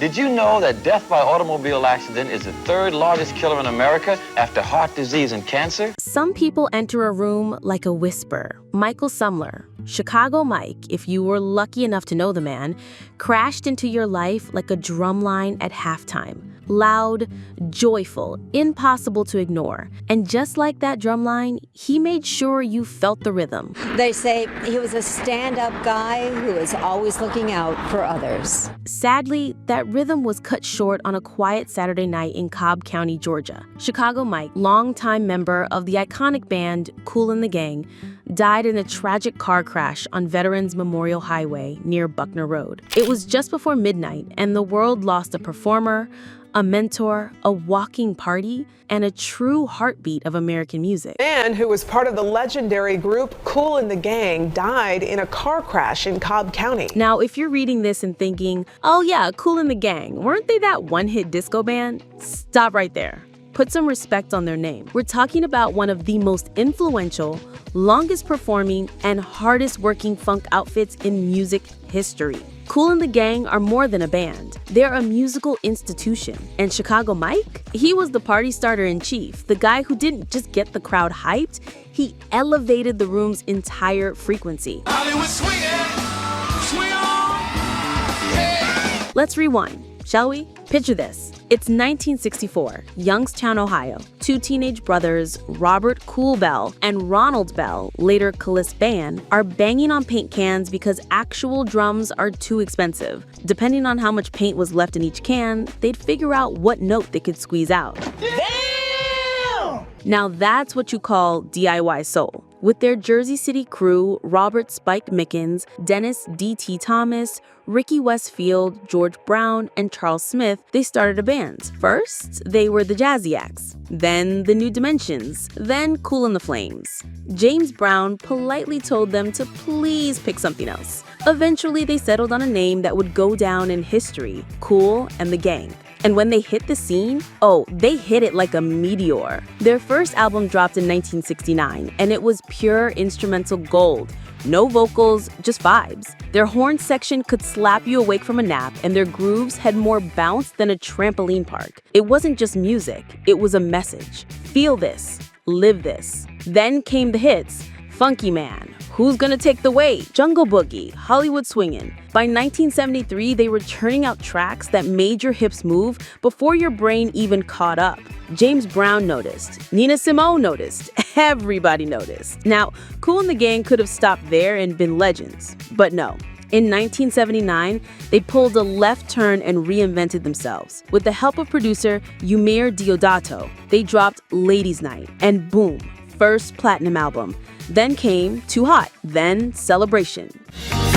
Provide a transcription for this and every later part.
Did you know that death by automobile accident is the third largest killer in America after heart disease and cancer? Some people enter a room like a whisper. Michael Sumler, Chicago Mike, if you were lucky enough to know the man, crashed into your life like a drumline at halftime. Loud, joyful, impossible to ignore. And just like that drumline, he made sure you felt the rhythm. They say he was a stand-up guy who was always looking out for others. Sadly, that rhythm was cut short on a quiet Saturday night in Cobb County, Georgia. Chicago Mike, longtime member of the iconic band KOOL and the Gang, died in a tragic car crash on Veterans Memorial Highway near Buckner Road. It was just before midnight, and the world lost a performer, a mentor, a walking party, and a true heartbeat of American music. A man who was part of the legendary group KOOL and the Gang died in a car crash in Cobb County. Now, if you're reading this and thinking, oh yeah, KOOL and the Gang, weren't they that one-hit disco band? Stop right there. Put some respect on their name. We're talking about one of the most influential, longest performing, and hardest working funk outfits in music history. KOOL and the Gang are more than a band. They're a musical institution. And Chicago Mike? He was the party starter in chief, the guy who didn't just get the crowd hyped, he elevated the room's entire frequency. Hollywood swing on, hey. Let's rewind, shall we? Picture this. It's 1964, Youngstown, Ohio. Two teenage brothers, Robert Kool Bell and Ronald Bell, later Callis Band, are banging on paint cans because actual drums are too expensive. Depending on how much paint was left in each can, they'd figure out what note they could squeeze out. Damn! Now that's what you call DIY soul. With their Jersey City crew, Robert Spike Mickens, Dennis D.T. Thomas, Ricky Westfield, George Brown, and Charles Smith, they started a band. First, they were the Jazzy Acts, then the New Dimensions, then Kool and the Flames. James Brown politely told them to please pick something else. Eventually, they settled on a name that would go down in history, KOOL and the Gang. And when they hit the scene, they hit it like a meteor. Their first album dropped in 1969, and it was pure instrumental gold. No vocals, just vibes. Their horn section could slap you awake from a nap, and their grooves had more bounce than a trampoline park. It wasn't just music, it was a message. Feel this, live this. Then came the hits. Funky Man, Who's Gonna Take the Weight, Jungle Boogie, Hollywood Swingin'. By 1973, they were churning out tracks that made your hips move before your brain even caught up. James Brown noticed, Nina Simone noticed, everybody noticed. Now, KOOL and the Gang could have stopped there and been legends, but no. In 1979, they pulled a left turn and reinvented themselves. With the help of producer Eumir Deodato, they dropped Ladies' Night, and boom, first platinum album. Then came Too Hot, then Celebration. Celebrate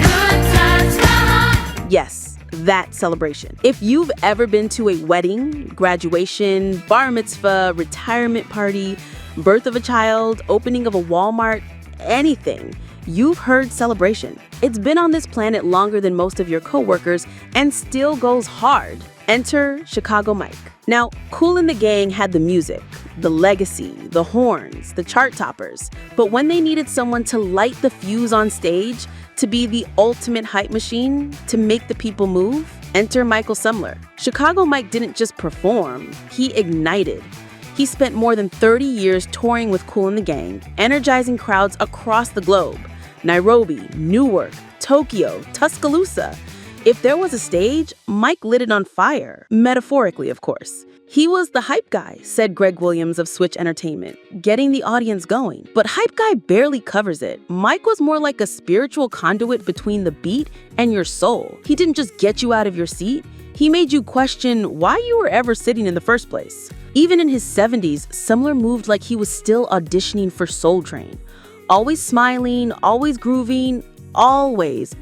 good times, come on. Yes, that Celebration. If you've ever been to a wedding, graduation, bar mitzvah, retirement party, birth of a child, opening of a Walmart, anything, you've heard Celebration. It's been on this planet longer than most of your coworkers and still goes hard. Enter Chicago Mike. Now, KOOL and the Gang had the music, the legacy, the horns, the chart toppers. But when they needed someone to light the fuse on stage, to be the ultimate hype machine, to make the people move, enter Michael Sumler. Chicago Mike didn't just perform, he ignited. He spent more than 30 years touring with KOOL and the Gang, energizing crowds across the globe. Nairobi, Newark, Tokyo, Tuscaloosa. If there was a stage, Mike lit it on fire. Metaphorically, of course. He was the hype guy, said Greg Williams of Switch Entertainment, getting the audience going. But hype guy barely covers it. Mike was more like a spiritual conduit between the beat and your soul. He didn't just get you out of your seat. He made you question why you were ever sitting in the first place. Even in his 70s, Sumler moved like he was still auditioning for Soul Train. Always smiling, always grooving, always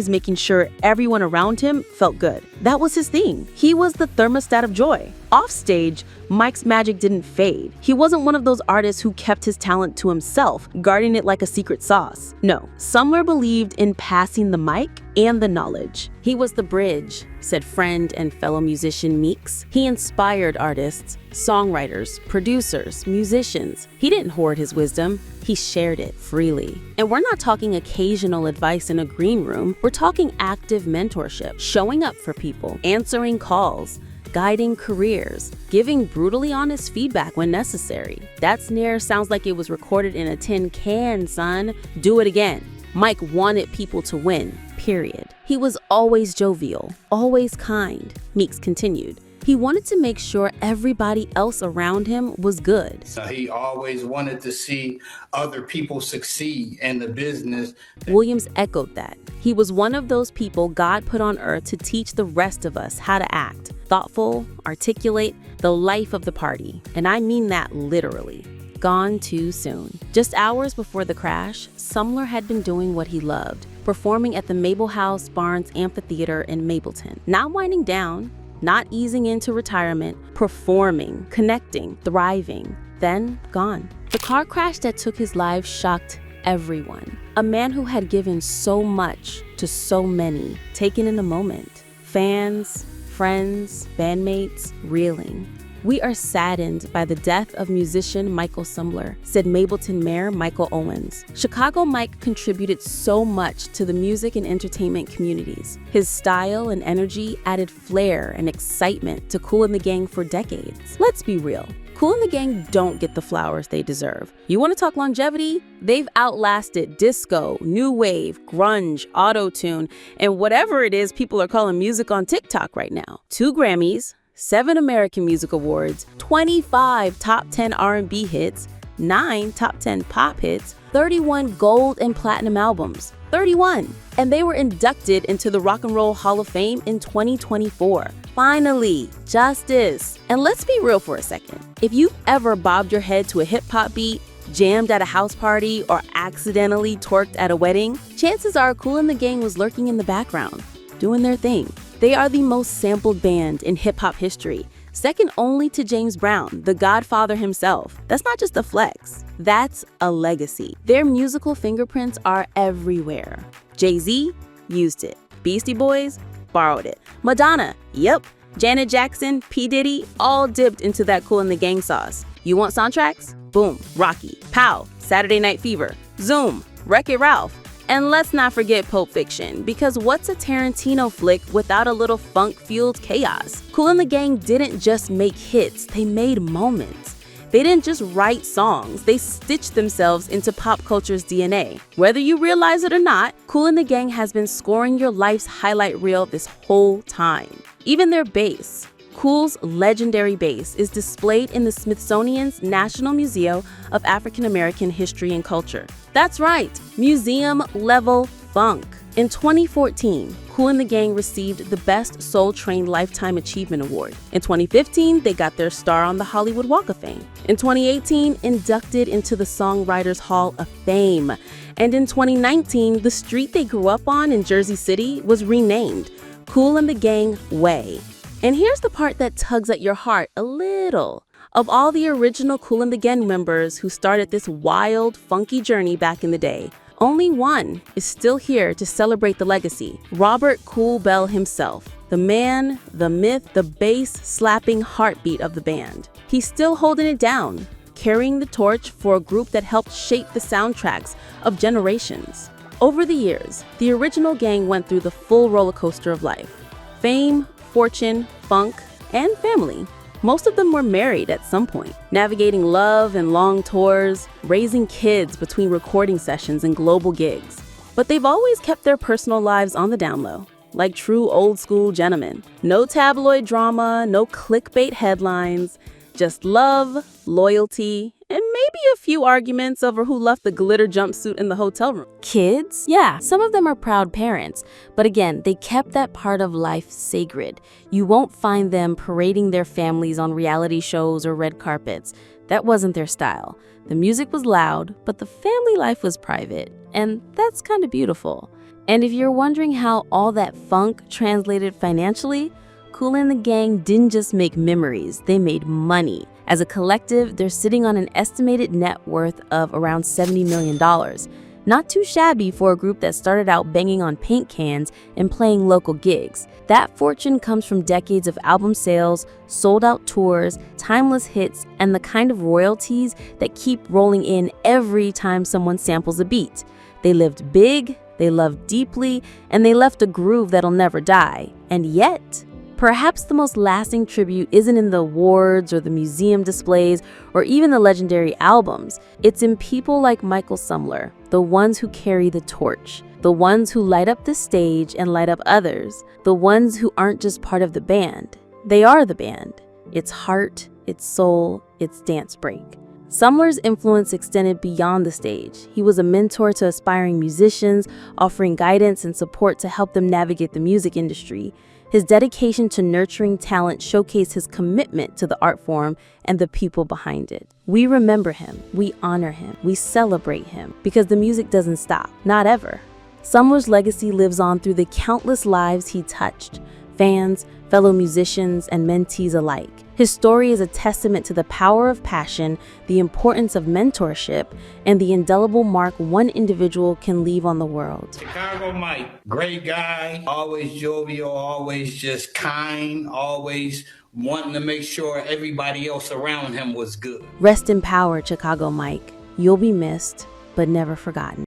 making sure everyone around him felt good. That was his thing. He was the thermostat of joy. Offstage, Mike's magic didn't fade. He wasn't one of those artists who kept his talent to himself, guarding it like a secret sauce. No, Sumler believed in passing the mic and the knowledge. He was the bridge, said friend and fellow musician Meeks. He inspired artists, songwriters, producers, musicians. He didn't hoard his wisdom. he shared it freely. And we're not talking occasional advice in a green room. We're talking active mentorship, showing up for people, answering calls, guiding careers, giving brutally honest feedback when necessary. That snare sounds like it was recorded in a tin can, son. Do it again. Mike wanted people to win, period. He was always jovial, always kind, Meeks continued. He wanted to make sure everybody else around him was good. So he always wanted to see other people succeed in the business. Williams echoed that. He was one of those people God put on earth to teach the rest of us how to act. Thoughtful, articulate, the life of the party. And I mean that literally. Gone too soon. Just hours before the crash, Sumler had been doing what he loved, performing at the Mabel House Barnes Amphitheater in Mableton. Not winding down, not easing into retirement, performing, connecting, thriving, then gone. The car crash that took his life shocked everyone. A man who had given so much to so many, taken in a moment. Fans, friends, bandmates, reeling. We are saddened by the death of musician Michael Sumler, said Mableton Mayor Michael Owens. Chicago Mike contributed so much to the music and entertainment communities. His style and energy added flair and excitement to KOOL and the Gang for decades. Let's be real. KOOL and the Gang don't get the flowers they deserve. You want to talk longevity? They've outlasted disco, new wave, grunge, auto-tune, and whatever it is people are calling music on TikTok right now. 2 Grammys, 7 American Music Awards, 25 top 10 R&B hits, 9 top 10 pop hits, 31 gold and platinum albums. 31! And they were inducted into the Rock and Roll Hall of Fame in 2024. Finally, justice. And let's be real for a second. If you've ever bobbed your head to a hip-hop beat, jammed at a house party, or accidentally twerked at a wedding, chances are KOOL and the Gang was lurking in the background, doing their thing. They are the most sampled band in hip-hop history, second only to James Brown, the Godfather himself. That's not just a flex, that's a legacy. Their musical fingerprints are everywhere. Jay-Z used it. Beastie Boys borrowed it. Madonna, yep. Janet Jackson, P. Diddy, all dipped into that KOOL and the Gang sauce. You want soundtracks? Boom, Rocky. Pow, Saturday Night Fever. Zoom, Wreck-It Ralph. And let's not forget Pulp Fiction, because what's a Tarantino flick without a little funk-fueled chaos? KOOL and the Gang didn't just make hits, they made moments. They didn't just write songs, they stitched themselves into pop culture's DNA. Whether you realize it or not, KOOL and the Gang has been scoring your life's highlight reel this whole time. Even their bass. KOOL's legendary bass is displayed in the Smithsonian's National Museum of African American History and Culture. That's right, museum-level funk. In 2014, KOOL and the Gang received the Best Soul Train Lifetime Achievement Award. In 2015, they got their star on the Hollywood Walk of Fame. In 2018, inducted into the Songwriters Hall of Fame. And in 2019, the street they grew up on in Jersey City was renamed KOOL and the Gang Way. And here's the part that tugs at your heart a little. Of all the original KOOL and the Gang members who started this wild, funky journey back in the day, only one is still here to celebrate the legacy. Robert Kool Bell himself, the man, the myth, the bass-slapping heartbeat of the band. He's still holding it down, carrying the torch for a group that helped shape the soundtracks of generations. Over the years, the original gang went through the full roller coaster of life. Fame, fortune, funk, and family. Most of them were married at some point, navigating love and long tours, raising kids between recording sessions and global gigs. But they've always kept their personal lives on the down low, like true old school gentlemen. No tabloid drama, no clickbait headlines, just love, loyalty, and maybe a few arguments over who left the glitter jumpsuit in the hotel room. Kids? Yeah, some of them are proud parents, but again, they kept that part of life sacred. You won't find them parading their families on reality shows or red carpets. That wasn't their style. The music was loud, but the family life was private, and that's kind of beautiful. And if you're wondering how all that funk translated financially, KOOL and the Gang didn't just make memories, they made money. As a collective, they're sitting on an estimated net worth of around $70 million. Not too shabby for a group that started out banging on paint cans and playing local gigs. That fortune comes from decades of album sales, sold-out tours, timeless hits, and the kind of royalties that keep rolling in every time someone samples a beat. They lived big, they loved deeply, and they left a groove that'll never die. And yet, perhaps the most lasting tribute isn't in the awards or the museum displays or even the legendary albums. It's in people like Michael Sumler, the ones who carry the torch, the ones who light up the stage and light up others, the ones who aren't just part of the band. They are the band. Its heart, its soul, its dance break. Sumler's influence extended beyond the stage. He was a mentor to aspiring musicians, offering guidance and support to help them navigate the music industry. His dedication to nurturing talent showcased his commitment to the art form and the people behind it. We remember him, we honor him, we celebrate him, because the music doesn't stop, not ever. Sumler's legacy lives on through the countless lives he touched, fans, fellow musicians, and mentees alike. His story is a testament to the power of passion, the importance of mentorship, and the indelible mark one individual can leave on the world. Chicago Mike, great guy, always jovial, always just kind, always wanting to make sure everybody else around him was good. Rest in power, Chicago Mike. You'll be missed, but never forgotten.